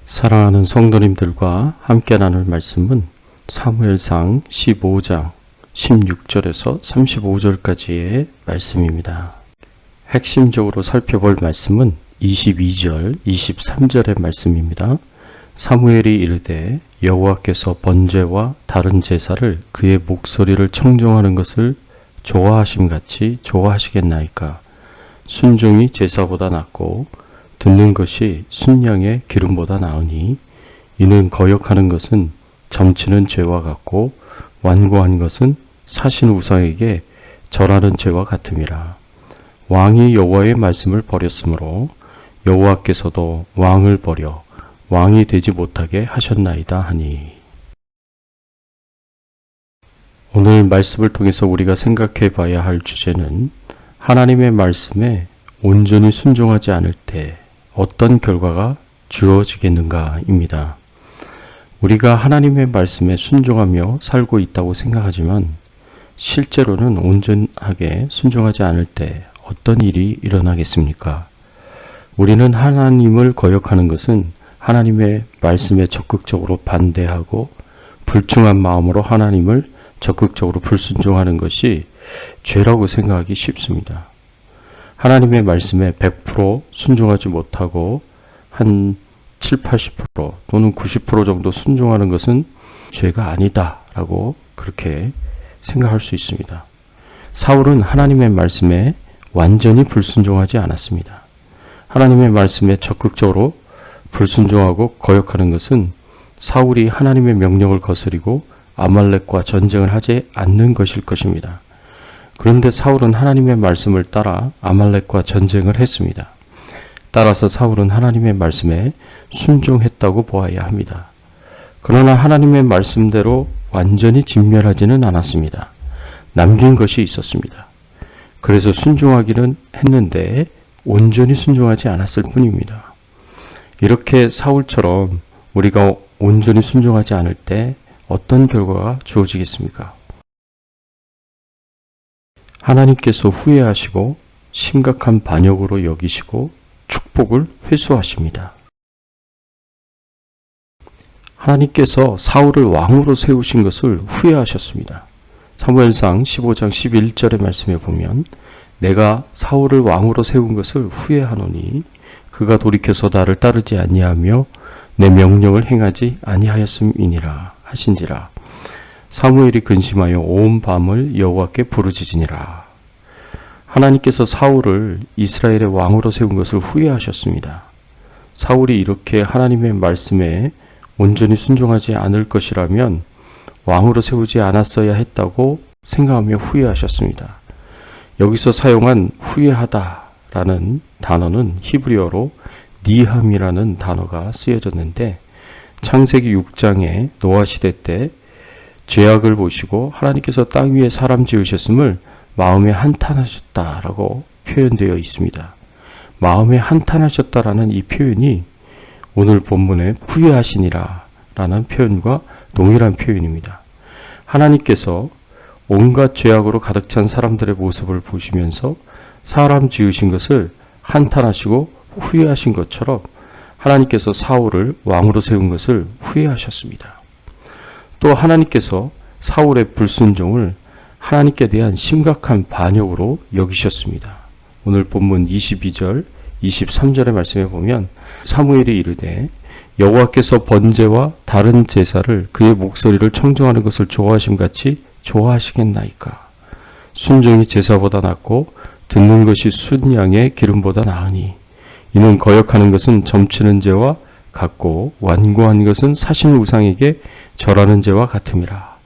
사랑하는 성도님들과 함께 나눌 말씀은 사무엘상 15장 16절에서 35절까지의 말씀입니다. 핵심적으로 살펴볼 말씀은 22절, 23절의 말씀입니다. 사무엘이 이르되 여호와께서 번제와 다른 제사를 그의 목소리를 청종하는 것을 좋아하심같이 좋아하시겠나이까. 순종이 제사보다 낫고 듣는 것이 순양의 기름보다 나으니 이는 거역하는 것은 점치는 죄와 같고 완고한 것은 사신 우상에게 절하는 죄와 같음이라. 왕이 여호와의 말씀을 버렸으므로 여호와께서도 왕을 버려 왕이 되지 못하게 하셨나이다 하니. 오늘 말씀을 통해서 우리가 생각해 봐야 할 주제는 하나님의 말씀에 온전히 순종하지 않을 때 어떤 결과가 주어지겠는가입니다. 우리가 하나님의 말씀에 순종하며 살고 있다고 생각하지만 실제로는 온전하게 순종하지 않을 때 어떤 일이 일어나겠습니까? 우리는 하나님을 거역하는 것은 하나님의 말씀에 적극적으로 반대하고 불충한 마음으로 하나님을 적극적으로 불순종하는 것이 죄라고 생각하기 쉽습니다. 하나님의 말씀에 100% 순종하지 못하고 한 7, 80% 또는 90% 정도 순종하는 것은 죄가 아니다라고 그렇게 생각할 수 있습니다. 사울은 하나님의 말씀에 완전히 불순종하지 않았습니다. 하나님의 말씀에 적극적으로 불순종하고 거역하는 것은 사울이 하나님의 명령을 거스리고 아말렉과 전쟁을 하지 않는 것일 것입니다. 그런데 사울은 하나님의 말씀을 따라 아말렉과 전쟁을 했습니다. 따라서 사울은 하나님의 말씀에 순종했다고 보아야 합니다. 그러나 하나님의 말씀대로 완전히 진멸하지는 않았습니다. 남긴 것이 있었습니다. 그래서 순종하기는 했는데 온전히 순종하지 않았을 뿐입니다. 이렇게 사울처럼 우리가 온전히 순종하지 않을 때 어떤 결과가 주어지겠습니까? 하나님께서 후회하시고 심각한 반역으로 여기시고 축복을 회수하십니다. 하나님께서 사울을 왕으로 세우신 것을 후회하셨습니다. 사무엘상 15장 11절의 말씀에 보면 내가 사울을 왕으로 세운 것을 후회하노니 그가 돌이켜서 나를 따르지 아니하며 내 명령을 행하지 아니하였음이니라 하신지라. 사무엘이 근심하여 온 밤을 여호와께 부르짖으니라. 하나님께서 사울을 이스라엘의 왕으로 세운 것을 후회하셨습니다. 사울이 이렇게 하나님의 말씀에 온전히 순종하지 않을 것이라면 왕으로 세우지 않았어야 했다고 생각하며 후회하셨습니다. 여기서 사용한 후회하다라는 단어는 히브리어로 니함이라는 단어가 쓰여졌는데 창세기 6장에 노아 시대 때 죄악을 보시고 하나님께서 땅 위에 사람 지으셨음을 마음에 한탄하셨다라고 표현되어 있습니다. 마음에 한탄하셨다라는 이 표현이 오늘 본문에 후회하시니라 라는 표현과 동일한 표현입니다. 하나님께서 온갖 죄악으로 가득 찬 사람들의 모습을 보시면서 사람 지으신 것을 한탄하시고 후회하신 것처럼 하나님께서 사울을 왕으로 세운 것을 후회하셨습니다. 또 하나님께서 사울의 불순종을 하나님께 대한 심각한 반역으로 여기셨습니다. 오늘 본문 22절, 23절의 말씀에 보면 사무엘이 이르되 여호와께서 번제와 다른 제사를 그의 목소리를 청종하는 것을 좋아하심같이 좋아하시겠나이까. 순종이 제사보다 낫고 듣는 것이 순양의 기름보다 나으니 이는 거역하는 것은 점치는 죄와 같고 완고한 것은 사신 우상에게 절하는 죄와 같음이라.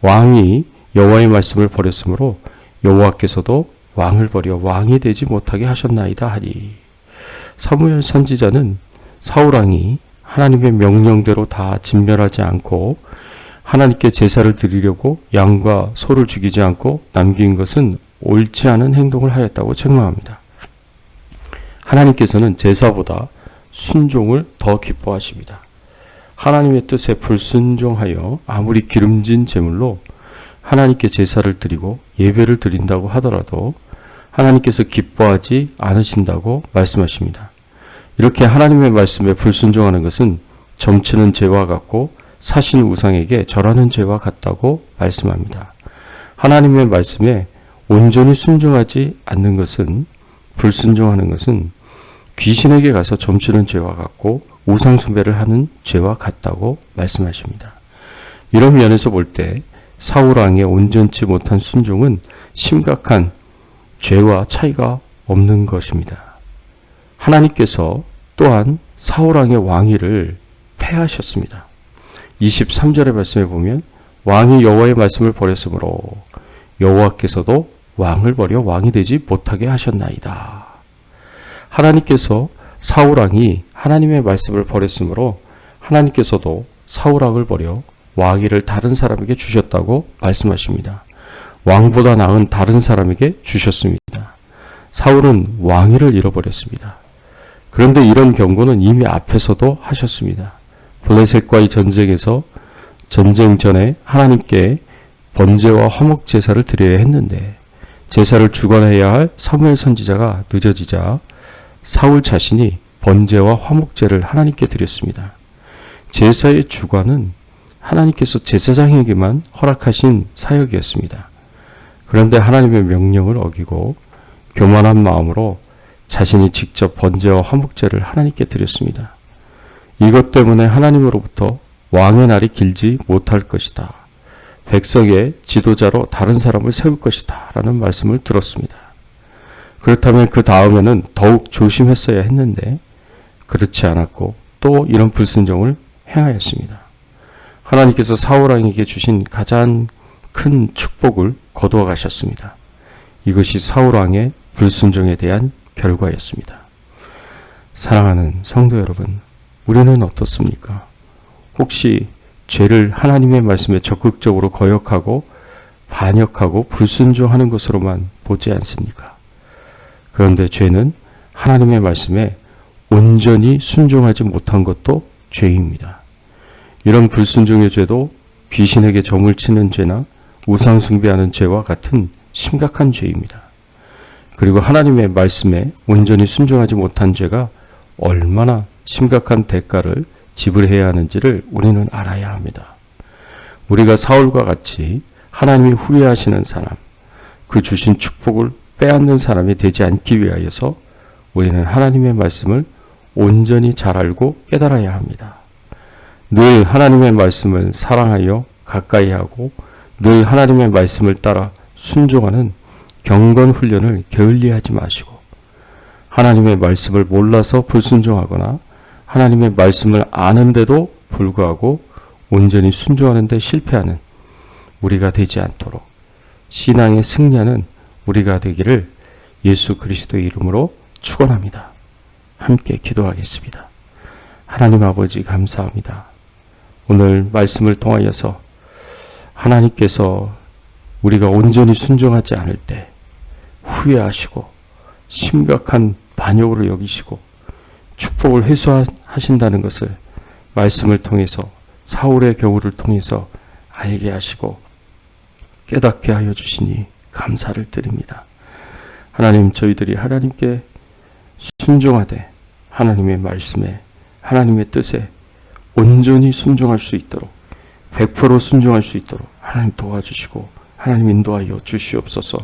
왕이 여호와의 말씀을 버렸으므로 여호와께서도 왕을 버려 왕이 되지 못하게 하셨나이다 하니. 사무엘 선지자는 사울왕이 하나님의 명령대로 다 진멸하지 않고 하나님께 제사를 드리려고 양과 소를 죽이지 않고 남긴 것은 옳지 않은 행동을 하였다고 책망합니다. 하나님께서는 제사보다 순종을 더 기뻐하십니다. 하나님의 뜻에 불순종하여 아무리 기름진 제물로 하나님께 제사를 드리고 예배를 드린다고 하더라도 하나님께서 기뻐하지 않으신다고 말씀하십니다. 이렇게 하나님의 말씀에 불순종하는 것은 점치는 죄와 같고 사신 우상에게 절하는 죄와 같다고 말씀합니다. 하나님의 말씀에 온전히 순종하지 않는 것은, 불순종하는 것은 귀신에게 가서 점치는 죄와 같고 우상 숭배를 하는 죄와 같다고 말씀하십니다. 이런 면에서 볼 때 사울 왕의 온전치 못한 순종은 심각한 죄와 차이가 없는 것입니다. 하나님께서 또한 사울 왕의 왕위를 폐하셨습니다. 23절의 말씀에 보면 왕이 여호와의 말씀을 버렸으므로 여호와께서도 왕을 버려 왕이 되지 못하게 하셨나이다. 하나님께서 사울 왕이 하나님의 말씀을 버렸으므로 하나님께서도 사울 왕을 버려 왕위를 다른 사람에게 주셨다고 말씀하십니다. 왕보다 나은 다른 사람에게 주셨습니다. 사울은 왕위를 잃어버렸습니다. 그런데 이런 경고는 이미 앞에서도 하셨습니다. 블레셋과의 전쟁에서 전쟁 전에 하나님께 번제와 화목 제사를 드려야 했는데 제사를 주관해야 할 사무엘 선지자가 늦어지자 사울 자신이 번제와 화목제를 하나님께 드렸습니다. 제사의 주관은 하나님께서 제사장에게만 허락하신 사역이었습니다. 그런데 하나님의 명령을 어기고 교만한 마음으로 자신이 직접 번제와 화목제를 하나님께 드렸습니다. 이것 때문에 하나님으로부터 왕의 날이 길지 못할 것이다. 백성의 지도자로 다른 사람을 세울 것이다. 라는 말씀을 들었습니다. 그렇다면 그 다음에는 더욱 조심했어야 했는데 그렇지 않았고 또 이런 불순종을 행하였습니다. 하나님께서 사울 왕에게 주신 가장 큰 축복을 거두어 가셨습니다. 이것이 사울 왕의 불순종에 대한 결과였습니다. 사랑하는 성도 여러분, 우리는 어떻습니까? 혹시 죄를 하나님의 말씀에 적극적으로 거역하고 반역하고 불순종하는 것으로만 보지 않습니까? 그런데 죄는 하나님의 말씀에 온전히 순종하지 못한 것도 죄입니다. 이런 불순종의 죄도 귀신에게 점을 치는 죄나 우상 숭배하는 죄와 같은 심각한 죄입니다. 그리고 하나님의 말씀에 온전히 순종하지 못한 죄가 얼마나 심각한 대가를 지불해야 하는지를 우리는 알아야 합니다. 우리가 사울과 같이 하나님이 후회하시는 사람, 그 주신 축복을 빼앗는 사람이 되지 않기 위하여서 우리는 하나님의 말씀을 온전히 잘 알고 깨달아야 합니다. 늘 하나님의 말씀을 사랑하여 가까이 하고 늘 하나님의 말씀을 따라 순종하는 경건 훈련을 게을리하지 마시고 하나님의 말씀을 몰라서 불순종하거나 하나님의 말씀을 아는데도 불구하고 온전히 순종하는 데 실패하는 우리가 되지 않도록 신앙의 승리하는 우리가 되기를 예수 그리스도의 이름으로 축원합니다. 함께 기도하겠습니다. 하나님 아버지 감사합니다. 오늘 말씀을 통하여서 하나님께서 우리가 온전히 순종하지 않을 때 후회하시고 심각한 반역으로 여기시고 축복을 회수하신다는 것을 말씀을 통해서 사울의 경우를 통해서 알게 하시고 깨닫게 하여 주시니 감사를 드립니다. 하나님, 저희들이 하나님께 순종하되 하나님의 말씀에 하나님의 뜻에 온전히 순종할 수 있도록 100% 순종할 수 있도록 하나님 도와주시고 하나님 인도하여 주시옵소서.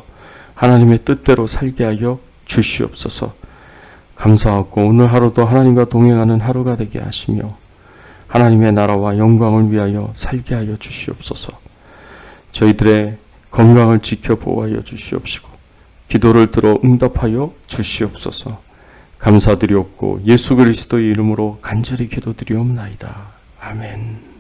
하나님의 뜻대로 살게 하여 주시옵소서. 감사하고 오늘 하루도 하나님과 동행하는 하루가 되게 하시며 하나님의 나라와 영광을 위하여 살게 하여 주시옵소서. 저희들의 건강을 지켜 보호하여 주시옵시고 기도를 들어 응답하여 주시옵소서. 감사드리옵고 예수 그리스도의 이름으로 간절히 기도드리옵나이다. 아멘.